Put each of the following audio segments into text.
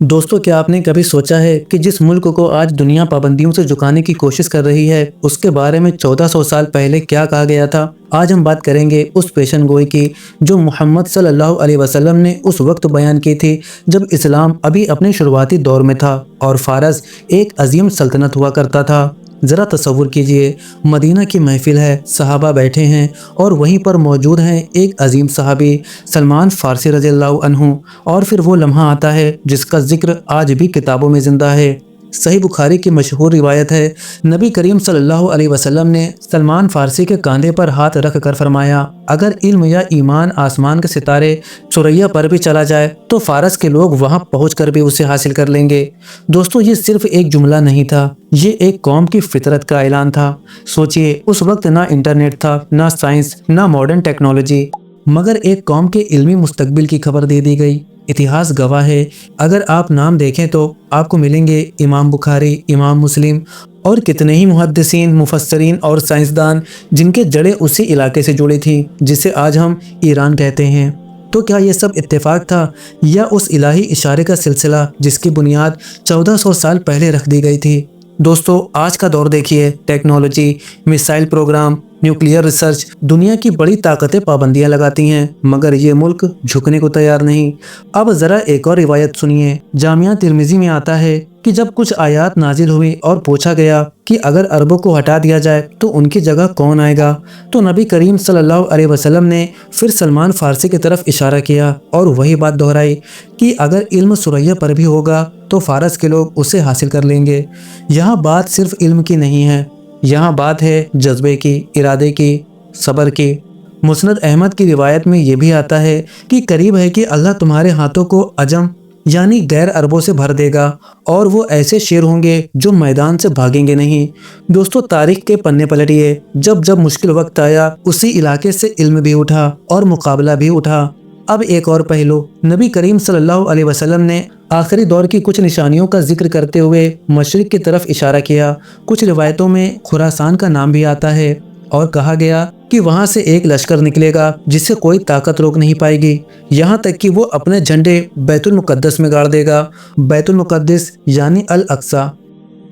दोस्तों, क्या आपने कभी सोचा है कि जिस मुल्क को आज दुनिया पाबंदियों से झुकाने की कोशिश कर रही है, उसके बारे में 1400 साल पहले क्या कहा गया था? आज हम बात करेंगे उस पेशन गोई की जो मोहम्मद सल्लल्लाहु अलैहि वसल्लम ने उस वक्त बयान की थी जब इस्लाम अभी अपने शुरुआती दौर में था और फारस एक अजीम सल्तनत हुआ करता था। ज़रा तसव्वुर कीजिए, मदीना की महफिल है, सहाबा बैठे हैं और वहीं पर मौजूद हैं एक अजीम सहाबी सलमान फ़ारसी रज़ियल्लाहु अन्हु। और फिर वो लम्हा आता है जिसका ज़िक्र आज भी किताबों में ज़िंदा है। सही बुखारी की मशहूर रिवायत है, नबी करीम सल्लल्लाहु अलैहि वसल्लम ने सलमान फ़ारसी के कंधे पर हाथ रख कर फरमाया, अगर इल्म या ईमान आसमान के सितारे सुरैया पर भी चला जाए तो फ़ारस के लोग वहां पहुंचकर भी उसे हासिल कर लेंगे। दोस्तों, ये सिर्फ एक जुमला नहीं था, ये एक कौम की फितरत का ऐलान था। सोचिए, उस वक्त ना इंटरनेट था, ना साइंस, ना मॉडर्न टेक्नोलॉजी, मगर एक कौम के इल्मी मुस्तकबिल की खबर दे दी गई। इतिहास गवाह है, अगर आप नाम देखें तो आपको मिलेंगे इमाम बुखारी, इमाम मुस्लिम और कितने ही मुहद्दिसीन, मुफस्सरीन और साइंसदान जिनके जड़ें उसी इलाके से जुड़ी थी जिसे आज हम ईरान कहते हैं। तो क्या ये सब इत्तेफाक था या उस इलाही इशारे का सिलसिला जिसकी बुनियाद 1400 साल पहले रख दी गई थी? दोस्तों, आज का दौर देखिए, technology, missile programme, nuclear research, दुनिया की बड़ी ताकतें पाबंदियां लगाती हैं, मगर ये मुल्क झुकने को तैयार नहीं। अब ज़रा एक और रिवायत सुनिए। जामिया तिर्मिज़ी में आता है कि जब कुछ आयात नाजिल हुई और पूछा गया कि अगर अरबों को हटा दिया जाए तो उनकी जगह कौन आएगा, तो नबी करीम सल्लल्लाहु अलैहि वसल्लम ने फिर सलमान फ़ारसी की तरफ इशारा किया और वही बात दोहराई कि अगर इल्म सुरैया पर भी होगा तो फ़ारस के लोग उसे हासिल कर लेंगे। यहाँ बात सिर्फ इल्म की नहीं है, यहाँ बात है जज्बे की, इरादे की, सब्र की। मुस्नद अहमद की रिवायत में ये भी आता है कि करीब है कि अल्लाह तुम्हारे हाथों को अजम यानी गैर अरबों से भर देगा और वो ऐसे शेर होंगे जो मैदान से भागेंगे नहीं। दोस्तों, तारीख के पन्ने पलटिए, जब जब मुश्किल वक्त आया उसी इलाके से इल्म भी उठा और मुकाबला भी उठा। अब एक और पहलू, नबी करीम सल्लल्लाहु अलैहि वसल्लम ने आखिरी दौर की कुछ निशानियों का जिक्र करते हुए मशरिक की तरफ इशारा किया। कुछ रिवायतों में खुरासान का नाम भी आता है और कहा गया कि वहां से एक लश्कर निकलेगा जिसे कोई ताकत रोक नहीं पाएगी, यहाँ तक कि वो अपने झंडे बैतुल मुकद्दस में गाड़ देगा। बैतुल मुकद्दस यानी अल अक्सा।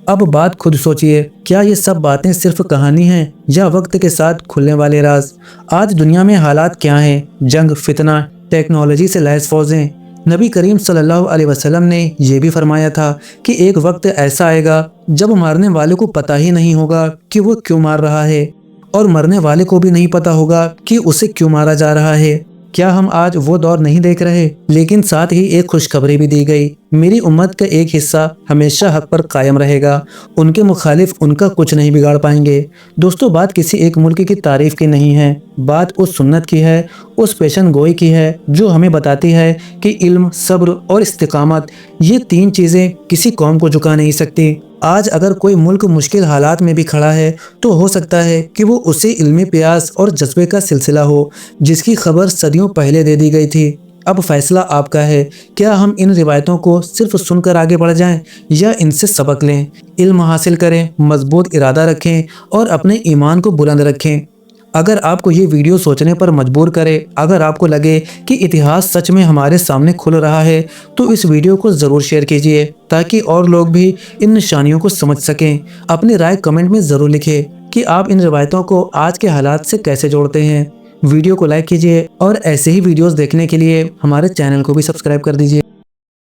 अब बात खुद सोचिए, क्या ये सब बातें सिर्फ कहानी हैं या वक्त के साथ खुलने वाले राज? आज दुनिया में हालात क्या हैं? जंग, फितना, टेक्नोलॉजी से लैस फौजें। नबी करीम सल्लल्लाहु अलैहि वसल्लम ने यह भी फरमाया था कि एक वक्त ऐसा आएगा जब मारने वाले को पता ही नहीं होगा कि वो क्यों मार रहा है और मरने वाले को भी नहीं पता होगा कि उसे क्यों मारा जा रहा है। क्या हम आज वो दौर नहीं देख रहे? लेकिन साथ ही एक खुशखबरी भी दी गई, मेरी उम्मत का एक हिस्सा हमेशा हक पर कायम रहेगा, उनके मुखालिफ उनका कुछ नहीं बिगाड़ पाएंगे। दोस्तों, बात किसी एक मुल्क की तारीफ की नहीं है, बात उस सुन्नत की है, उस पेशन गोई की है जो हमें बताती है कि इल्म, सब्र और इस्तिकामत, ये तीन चीज़ें किसी कौम को झुका नहीं सकती। आज अगर कोई मुल्क मुश्किल हालात में भी खड़ा है तो हो सकता है कि वो उसी इल्मी प्यास और जज्बे का सिलसिला हो जिसकी खबर सदियों पहले दे दी गई थी। अब फैसला आपका है, क्या हम इन रिवायतों को सिर्फ सुनकर आगे बढ़ जाएं या इनसे सबक लें, इल्म हासिल करें, मजबूत इरादा रखें और अपने ईमान को बुलंद रखें। अगर आपको ये वीडियो सोचने पर मजबूर करे, अगर आपको लगे कि इतिहास सच में हमारे सामने खुल रहा है, तो इस वीडियो को ज़रूर शेयर कीजिए ताकि और लोग भी इन निशानियों को समझ सकें। अपनी राय कमेंट में ज़रूर लिखें कि आप इन रिवायतों को आज के हालात से कैसे जोड़ते हैं। वीडियो को लाइक कीजिए और ऐसे ही वीडियोस देखने के लिए हमारे चैनल को भी सब्सक्राइब कर दीजिए।